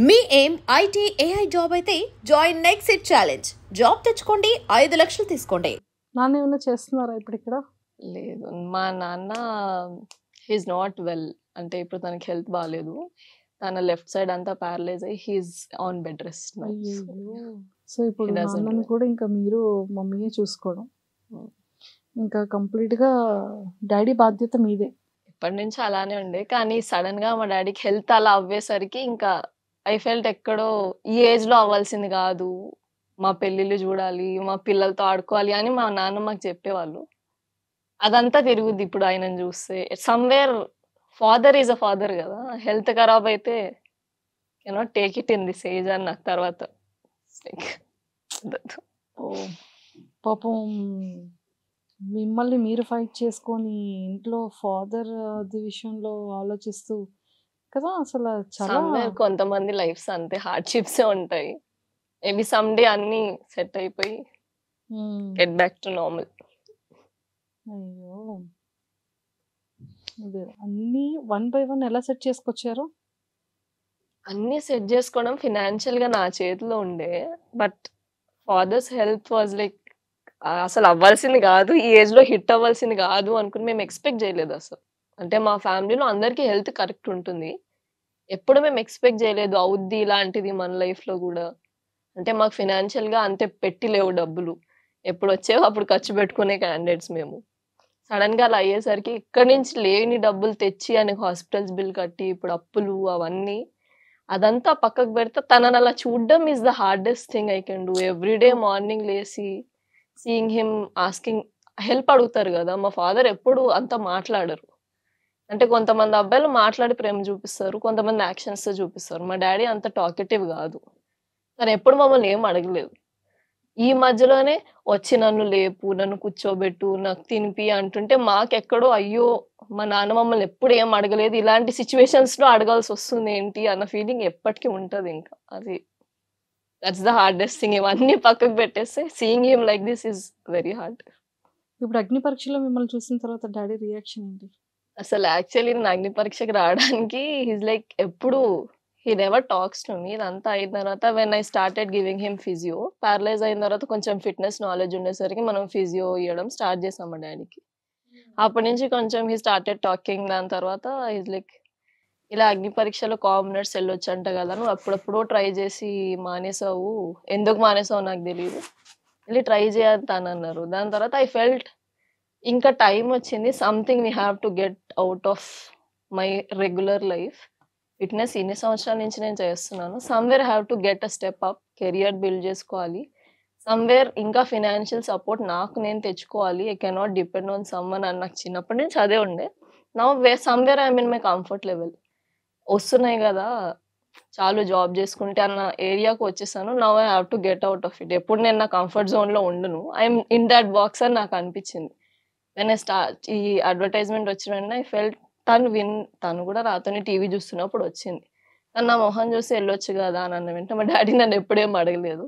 మీ ఏం IT AI job అయితే join next it challenge. Job తెచ్చుకోండి, 5 లక్షలు తీసుకోండి. నాన్న ఏమైనా చేస్తున్నారా ఇప్పుడు ఇక్కడ? లేదు, మా నాన్న హీఈస్ నాట్ వెల్. అంటే ఇప్పుడు తనకి హెల్త్ బాగాలేదు. తన లెఫ్ట్ సైడ్ అంతా ప్యారలైజ్ అయ్యి he's on bed rest. So ఇప్పుడు He doesn't నాన్నని do కూడా ఇంకా మీరు మమ్మీయే చూసుకోవడం, ఇంకా కంప్లీట్ గా డాడీ బాధ్యత మీదే. ఇప్పటి నుంచి అలానే ఉండే, కానీ సడన్ గా మా డాడీకి హెల్త్ అలా అవ్వేసరికి ఇంకా ఐ ఫెల్ట్ ఎక్కడో ఈ ఏజ్ లో అవ్వాల్సింది కాదు, మా పెళ్ళిళ్ళు చూడాలి, మా పిల్లలతో ఆడుకోవాలి అని మా నాన్న మాకు చెప్పేవాళ్ళు. అదంతా తిరుగుద్ది ఇప్పుడు ఆయనను చూస్తే. Somewhere father is a father కదా, హెల్త్ ఖరాబ్ అయితే cannot take it in this age అని నాకు తర్వాత ఓ పాపం, మిమ్మల్ని మీరు ఫైట్ చేసుకొని ఇంట్లో ఫాదర్ అది విషయంలో ఆలోచిస్తూ కదా, అసలు చాలా సమ్వేర్ కొంతమంది లైఫ్స్ అంతే హార్డ్షిప్స్ ఉంటాయి. మేబీ సమ్ డే అన్ని సెట్ అయిపోయి గెట్ బ్యాక్ టు నార్మల్. అయ్యో, అదే అన్ని 1 by 1 ఎలా సెట్ చేసుకొచ్చారు? అన్ని సెట్ చేసుకోవడం ఫినాన్షియల్ గా నా చేతిలో ఉండే, but father's health was like అసలు అవ్వాల్సింది కాదు, ఈ ఏజ్ లో హిట్ అవ్వాల్సింది కాదు అనుకుని మేము ఎక్స్పెక్ట్ చేయలేదు అసలు. అంటే మా ఫ్యామిలీలో అందరికీ హెల్త్ కరెక్ట్ ఉంటుంది, ఎప్పుడు మేము ఎక్స్పెక్ట్ చేయలేదు అవుద్ది ఇలాంటిది మన లైఫ్ లో కూడా. అంటే మాకు ఫినాన్షియల్ గా అంతే పెట్టి లేవు డబ్బులు, ఎప్పుడు వచ్చేవో అప్పుడు ఖర్చు పెట్టుకునే క్యాండిడేట్స్ మేము. సడన్ గా అలా అయ్యేసరికి ఇక్కడి నుంచి లేని డబ్బులు తెచ్చి అని హాస్పిటల్స్ బిల్ కట్టి ఇప్పుడు అప్పులు అవన్నీ అదంతా పక్కకు పెడితే తనని అలా చూడడం is the hardest thing I can do. Everyday morning లేసి సీయింగ్ హిమ్ ఆస్కింగ్ హెల్ప్ అడుగుతారు కదా, మా ఫాదర్ ఎప్పుడు అంత మాట్లాడరు. అంటే కొంతమంది అబ్బాయిలు మాట్లాడి ప్రేమ చూపిస్తారు, కొంతమంది యాక్షన్స్ తో చూపిస్తారు. మా డాడీ అంత టాకెటివ్ కాదు, తను ఎప్పుడు మమ్మల్ని ఏం అడగలేదు. ఈ మధ్యలోనే వచ్చి నన్ను లేపు, నన్ను కూర్చోబెట్టు, నాకు తినిపి అంటుంటే మాకెక్కడో అయ్యో మా నాన్న మమ్మల్ని ఎప్పుడు ఏం అడగలేదు, ఇలాంటి సిచ్యువేషన్స్ లో అడగాల్సి వస్తుంది ఏంటి అన్న ఫీలింగ్ ఎప్పటికీ ఉంటది. ఇంకా అది దట్స్ ద హార్డెస్ట్ థింగ్. ఇవన్నీ పక్కకు పెట్టేస్తే seeing him like this is very hard. ఇప్పుడు అగ్ని పరీక్షలో మిమ్మల్ని చూసిన తర్వాత డాడీ రియాక్షన్ ఏంటి? అసలు యాక్చువల్లీ నేను అగ్ని పరీక్షకి రావడానికి హీస్ లైక్ ఎప్పుడు he never talks to me. ఇదంతా అయిన తర్వాత when I started giving him physio, paralyse అయిన తర్వాత కొంచెం ఫిట్నెస్ నాలెడ్జ్ ఉండేసరికి మనం ఫిజియో ఇవ్వడం స్టార్ట్ చేసాం మా డాడీకి. అప్పటి నుంచి కొంచెం హీ స్టార్టెడ్ టాకింగ్. దాని తర్వాత హీస్ లైక్ ఇలా అగ్ని పరీక్షలో కామనర్స్ వెళ్ళొచ్చు అంట కదా, నువ్వు అప్పుడప్పుడు ట్రై చేసి మానేసావు, ఎందుకు మానేసావు నాకు తెలియదు, వెళ్ళి ట్రై చేయని అన్నారు. దాని తర్వాత ఐ ఫెల్ట్ ఇంకా టైం వచ్చింది, something we have to get out of my regular life. Fitness ఇన్ని సంవత్సరాల నుంచి నేను చేస్తున్నాను, somewhere have to get a step up, career build చేసుకోవాలి, సమ్వేర్ ఇంకా ఫినాన్షియల్ సపోర్ట్ నాకు నేను తెచ్చుకోవాలి, I cannot depend on someone అని నాకు చిన్నప్పటి నుంచి అదే ఉండే. Now somewhere I mean my comfort level వస్తున్నాయి కదా, చాలు జాబ్ చేసుకుంటే అన్న ఏరియాకు వచ్చేసాను. Now I have to get out of it. ఎప్పుడు నేను నా కంఫర్ట్ జోన్ లో ఉండను, ఐఎమ్ ఇన్ దాట్ బాక్స్ అని నాకు అనిపించింది. వెన్ ఐ స్టార్ట్ ఈ అడ్వర్టైజ్మెంట్ వచ్చిన వెంటనే ఐ ఫెల్ట్ తను కూడా రాతోని టీవీ చూస్తున్నప్పుడు వచ్చింది, తను నా మొహం చూసి వెళ్ళొచ్చు కదా అని అన్న వెంటనే మా డాడీ నన్ను ఎప్పుడేం అడగలేదు.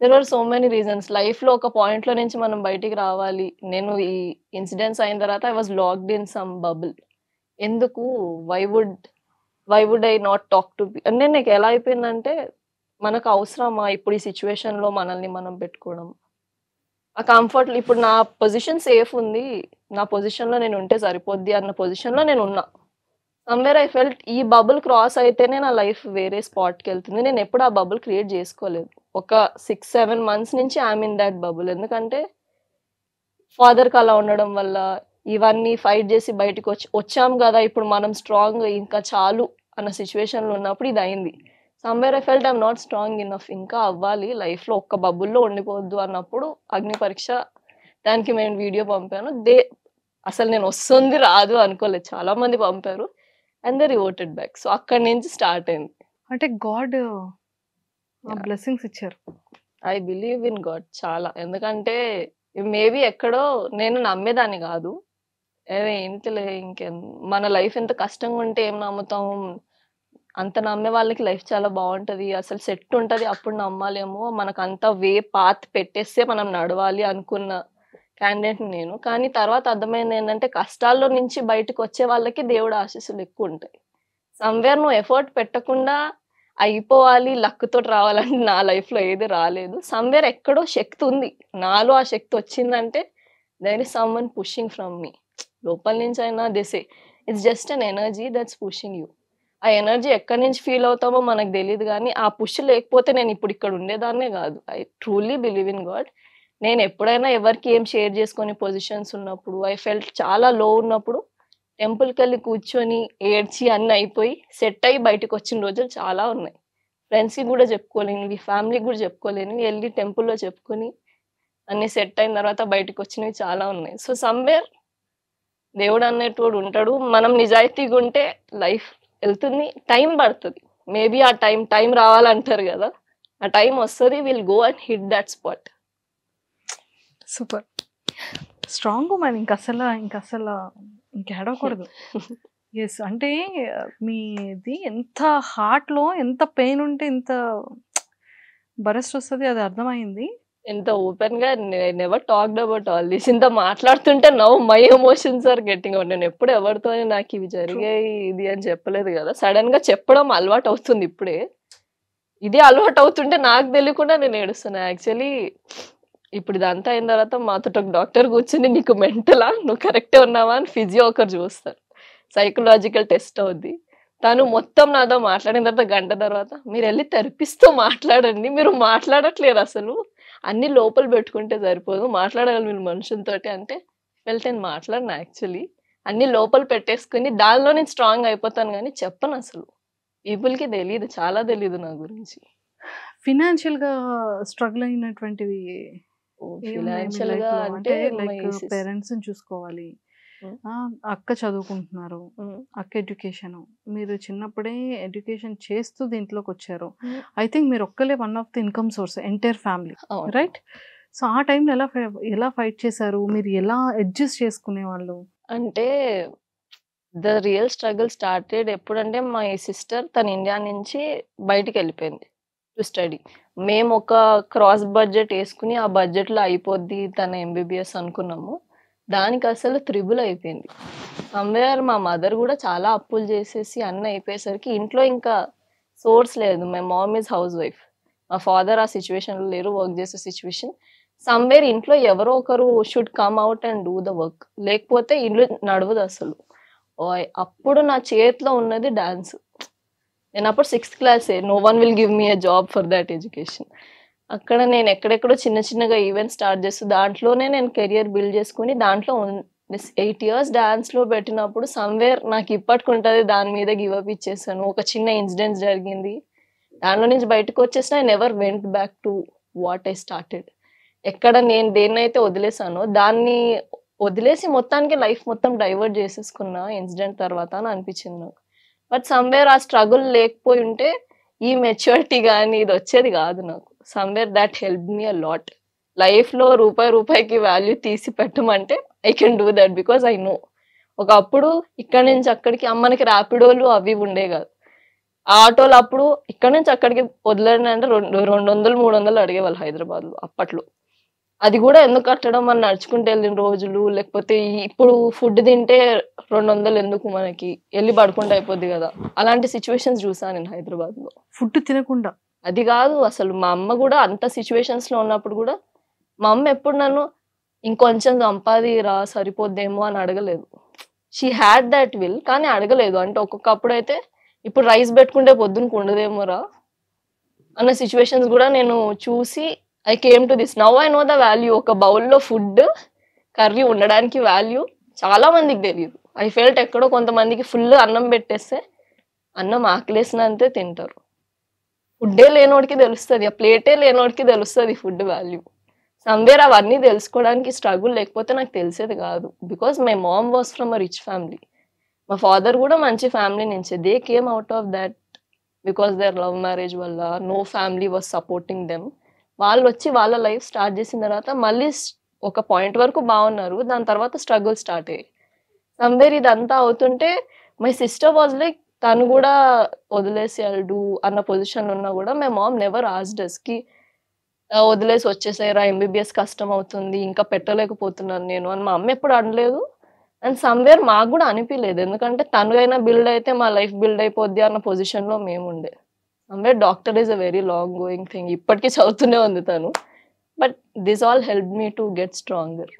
There are so many reasons. Life లో ఒక పాయింట్ లో నుంచి మనం బయటికి రావాలి. నేను ఈ ఇన్సిడెంట్స్ అయిన తర్వాత I was locked in some bubble. ఎందుకు why would I not talk to అంటే నాకు ఎలా అయిపోయిందంటే, మనకు అవసరమా ఇప్పుడు ఈ సిచ్యువేషన్ లో మనల్ని మనం పెట్టుకోవడం, ఆ కంఫర్ట్. ఇప్పుడు నా పొజిషన్ సేఫ్ ఉంది, నా పొజిషన్ లో నేను ఉంటే సరిపోద్ది అన్న పొజిషన్ లో నేను ఉన్నా. సమ్వేర్ ఐ ఫెల్ట్ ఈ బబుల్ క్రాస్ అయితేనే నా లైఫ్ వేరే స్పాట్కి వెళ్తుంది. నేను ఎప్పుడు ఆ బబుల్ క్రియేట్ చేసుకోలేదు. ఒక 6-7 months నుంచి ఐఎమ్ ఇన్ దాట్ బబుల్. ఎందుకంటే ఫాదర్కి అలా ఉండడం వల్ల ఇవన్నీ ఫైట్ చేసి బయటకు వచ్చాం కదా, ఇప్పుడు మనం స్ట్రాంగ్ ఇంకా చాలు అన్న సిచ్యువేషన్ లో ఉన్నప్పుడు ఇది అయింది. Somewhere I felt I'm not strong enough, ఇంకా అవ్వాలి లైఫ్ లో, ఒక్క బబుల్లో ఉండిపోవద్దు అన్నప్పుడు అగ్ని పరీక్ష దానికి మేము వీడియో పంపాను. అసలు నేను వస్తుంది రాదు అనుకోలేదు, చాలా మంది పంపారు అండ్ దే రివోటెడ్ బ్యాక్. సో అక్కడి నుంచి స్టార్ట్ అయింది. అంటే గాడ్ బ్లెస్సింగ్స్ ఇచ్చారు. ఐ బిలీవ్ ఇన్ గాడ్ చాలా. ఎందుకంటే మేబీ ఎక్కడో నేను నమ్మేదాన్ని కాదు, ఏంటిలే ఇంకేం, మన లైఫ్ ఎంత కష్టంగా ఉంటే ఏం నమ్ముతాం, అంత నమ్మే వాళ్ళకి లైఫ్ చాలా బాగుంటది, అసలు సెట్ ఉంటది, అప్పుడు నమ్మాలేమో, మనకు అంత పాత్ పెట్టేస్తే మనం నడవాలి అనుకున్న క్యాండిడేట్ నేను. కానీ తర్వాత అర్థమైంది ఏంటంటే, కష్టాల్లో నుంచి బయటకు వచ్చే వాళ్ళకి దేవుడు ఆశీస్సులు ఎక్కువ ఉంటాయి. సమ్వేర్ నువ్వు ఎఫర్ట్ పెట్టకుండా అయిపోవాలి లక్ తోటి రావాలంటే నా లైఫ్లో ఏది రాలేదు. సమ్వేర్ ఎక్కడో శక్తి ఉంది. నాలో ఆ శక్తి వచ్చిందంటే there is someone pushing from me. లోపల నుంచి అయినా దిసే it's just an energy that's pushing you. ఆ ఎనర్జీ ఎక్కడి నుంచి ఫీల్ అవుతామో మనకు తెలియదు, కానీ ఆ పుష్ లేకపోతే నేను ఇప్పుడు ఇక్కడ ఉండేదాన్నే కాదు. I truly believe in God. నేను ఎప్పుడైనా ఎవరికి ఏం షేర్ చేసుకొని పొజిషన్స్ ఉన్నప్పుడు, ఐ ఫెల్ట్ చాలా లో ఉన్నప్పుడు టెంపుల్కి వెళ్ళి కూర్చొని ఏడ్చి అన్నీ అయిపోయి సెట్ అయ్యి బయటకు వచ్చిన రోజులు చాలా ఉన్నాయి. ఫ్రెండ్స్కి కూడా చెప్పుకోలేనివి, ఫ్యామిలీకి కూడా చెప్పుకోలేనివి వెళ్ళి టెంపుల్లో చెప్పుకొని అన్ని సెట్ అయిన తర్వాత బయటకు వచ్చినవి చాలా ఉన్నాయి. సో సమ్వేర్ దేవుడు అనేటోడు ఉంటాడు. మనం నిజాయితీగా ఉంటే లైఫ్ వెళ్తుంది. టైం పడుతుంది, మేబీ ఆ టైం రావాలంటారు కదా, ఆ టైం వస్తుంది. Will go and hit that spot. Super strong women. ఇంక ఏడవకూడదు. ఎస్, అంటే మీది ఎంత హార్ట్లో ఎంత పెయిన్ ఉంటే ఎంత బరస్ట్ వస్తుంది, అది అర్థమైంది. ఎంత ఓపెన్ గా never talked about all this. ఇంత మాట్లాడుతుంటే now my emotions are getting out. నేను ఎప్పుడు ఎవరితో నాకు ఇవి జరిగాయి ఇది అని చెప్పలేదు కదా, సడన్ గా చెప్పడం అలవాటు అవుతుంది. ఇప్పుడే ఇది అలవాటు అవుతుంటే నాకు తెలియకుండా నేను ఏడుస్తున్నా. యాక్చువల్లీ ఇప్పుడు ఇదంతా అయిన తర్వాత మాతో ఒక డాక్టర్ కూర్చుని నీకు మెంటలా, నువ్వు కరెక్టే ఉన్నావా అని ఫిజియో ఒకరు చూస్తారు, సైకలాజికల్ టెస్ట్ అవుద్ది. తను మొత్తం నాతో మాట్లాడిన తర్వాత గంట తర్వాత మీరు వెళ్ళి థెరపిస్ట్తో మాట్లాడండి, మీరు మాట్లాడట్లేదు అసలు, అన్ని లోపల పెట్టుకుంటే సరిపోదు, మాట్లాడగలరు మీరు మనుషులతోటి అంటే వెళ్తే నేను మాట్లాడినా. యాక్చువల్లీ అన్ని లోపల పెట్టేసుకుని దానిలో నేను స్ట్రాంగ్ అయిపోతాను, కానీ చెప్పను అసలు. పీపుల్కి తెలియదు, చాలా తెలియదు నా గురించి. ఫినాన్షియల్గా స్ట్రగుల్ అయినటువంటివి ఫినాన్షియల్ గా అంటే లైక్ పేరెంట్స్ చూసుకోవాలి, అక్క చదువుకుంటున్నారు, అక్క ఎడ్యుకేషన్, మీరు చిన్నప్పుడే ఎడ్యుకేషన్ చేస్తూ దీంట్లోకి వచ్చారు. ఐ థింక్ మీరు ఒక్కలే one of the income source entire family, right? So ఆ టైంలో ఎలా ఫైట్ చేశారు, మీరు ఎలా అడ్జస్ట్ చేసుకునేవాళ్ళు? అంటే ద రియల్ స్ట్రగుల్ స్టార్టెడ్ ఎప్పుడంటే మై సిస్టర్ తన ఇండియా నుంచి బయటికి వెళ్ళిపోయింది టు స్టడీ. మేము ఒక క్రాస్ బడ్జెట్ వేసుకుని ఆ బడ్జెట్లో అయిపోద్ది తన ఎంబీబీఎస్ అనుకున్నాము, దానికి అసలు త్రిబుల్ అయిపోయింది. సమ్వేర్ మా మదర్ కూడా చాలా అప్పులు చేసేసి అన్నీ అయిపోయేసరికి ఇంట్లో ఇంకా సోర్స్ లేదు. My mom is house wife, మా ఫాదర్ ఆ సిచ్యువేషన్లో లేరు, వర్క్ చేసే సిచ్యువేషన్. సమ్వేర్ ఇంట్లో ఎవరో ఒకరు should come out and do the work, లేకపోతే ఇల్లు నడవదు అసలు. అప్పుడు నా చేతిలో ఉన్నది డాన్స్. నేను అప్పుడు 6th క్లాసే, no one will give me a job for that education. అక్కడ నేను ఎక్కడెక్కడో చిన్నగా ఈవెంట్ స్టార్ట్ చేస్తూ దాంట్లోనే నేను కెరియర్ బిల్డ్ చేసుకుని దాంట్లో 8 years డాన్స్లో పెట్టినప్పుడు సమ్వేర్ నాకు ఇప్పటికుంటుంది దాని మీద గివప్ ఇచ్చేసాను. ఒక చిన్న ఇన్సిడెంట్ జరిగింది, దాంట్లో నుంచి బయటకు వచ్చేసిన I never went back to what I started. ఎక్కడ నేను దేన్నైతే వదిలేసానో దాన్ని వదిలేసి మొత్తానికి లైఫ్ మొత్తం డైవర్ట్ చేసేసుకున్న ఇన్సిడెంట్ తర్వాత అని అనిపించింది నాకు. బట్ సమ్వేర్ ఆ స్ట్రగుల్ లేకపోయి ఉంటే ఈ మెచ్యూరిటీ కానీ ఇది వచ్చేది కాదు నాకు. Somewhere that help me a lot. లైఫ్లో రూపాయికి వాల్యూ తీసి పెట్టమంటే I can do that because I know. ఒకప్పుడు ఇక్కడ నుంచి అక్కడికి మనకి ర్యాపిడోలు అవి ఉండే కాదు, ఆటోలు అప్పుడు ఇక్కడ నుంచి అక్కడికి వదిలేండి అంటే 200-300 అడిగేవాళ్ళు హైదరాబాద్లో అప్పట్లో. అది కూడా ఎందుకు కట్టడం, మనం నడుచుకుంటూ వెళ్ళిన రోజులు, లేకపోతే ఇప్పుడు ఫుడ్ తింటే 200 ఎందుకు మనకి, వెళ్ళి పడుకుంటూ అయిపోద్ది కదా, అలాంటి సిచ్యువేషన్స్ చూసాను నేను హైదరాబాద్లో. ఫుడ్ తినకుండా అది కాదు అసలు, మా అమ్మ కూడా అంత సిచ్యువేషన్స్లో ఉన్నప్పుడు కూడా మా అమ్మ ఎప్పుడు నన్ను ఇంకొంచెం సంపాదిరా సరిపోద్దేమో అని అడగలేదు. షీ హ్యాడ్ దట్ విల్, కానీ అడగలేదు. అంటే ఒక్కొక్కప్పుడు అయితే ఇప్పుడు రైస్ పెట్టుకుంటే పొద్దునకు ఉండదేమోరా అన్న సిచ్యువేషన్స్ కూడా నేను చూసి I came to this. Now I know the value. ఒక బౌల్లో ఫుడ్ కర్రీ ఉండడానికి వాల్యూ చాలా మందికి తెలియదు. ఐ ఫెల్ట్ ఎక్కడో కొంతమందికి ఫుల్ అన్నం పెట్టేస్తే అన్నం ఆకలేసినంతే తింటారు, ఫుడ్డే లేనోడికి తెలుస్తుంది, ఆ ప్లేటే లేనోడికి తెలుస్తుంది ఫుడ్ వాల్యూ. సమ్వేర్ అవన్నీ తెలుసుకోవడానికి స్ట్రగుల్ లేకపోతే నాకు తెలిసేది కాదు. Because my mom was from a rich family, మా ఫాదర్ కూడా మంచి ఫ్యామిలీ నుంచే. They came out of that because their love marriage వల్ల no family was supporting them. వాళ్ళు వచ్చి వాళ్ళ లైఫ్ స్టార్ట్ చేసిన తర్వాత మళ్ళీ ఒక పాయింట్ వరకు బాగున్నారు, దాని తర్వాత స్ట్రగుల్ స్టార్ట్ అయ్యాయి. సమ్వేర్ ఇదంతా అవుతుంటే మై సిస్టర్ వాజ్ లైక్, తను కూడా వదిలేసి వెళ్డు అన్న పొజిషన్లో ఉన్నా కూడా my mom never asked us కి వదిలేసి వచ్చేసారా ఎంబీబీఎస్ కష్టం అవుతుంది ఇంకా పెట్టలేకపోతున్నాను నేను అని మా అమ్మ ఎప్పుడు అనలేదు. అండ్ సమ్వేర్ మాకు కూడా అనిపించలేదు, ఎందుకంటే తను అయినా బిల్డ్ అయితే మా లైఫ్ బిల్డ్ అయిపోద్ది అన్న పొజిషన్లో మేము ఉండే. అంటే doctor is a very long going thing, ఇప్పటికీ చదువుతూనే ఉంది తను. But this all help me to get stronger.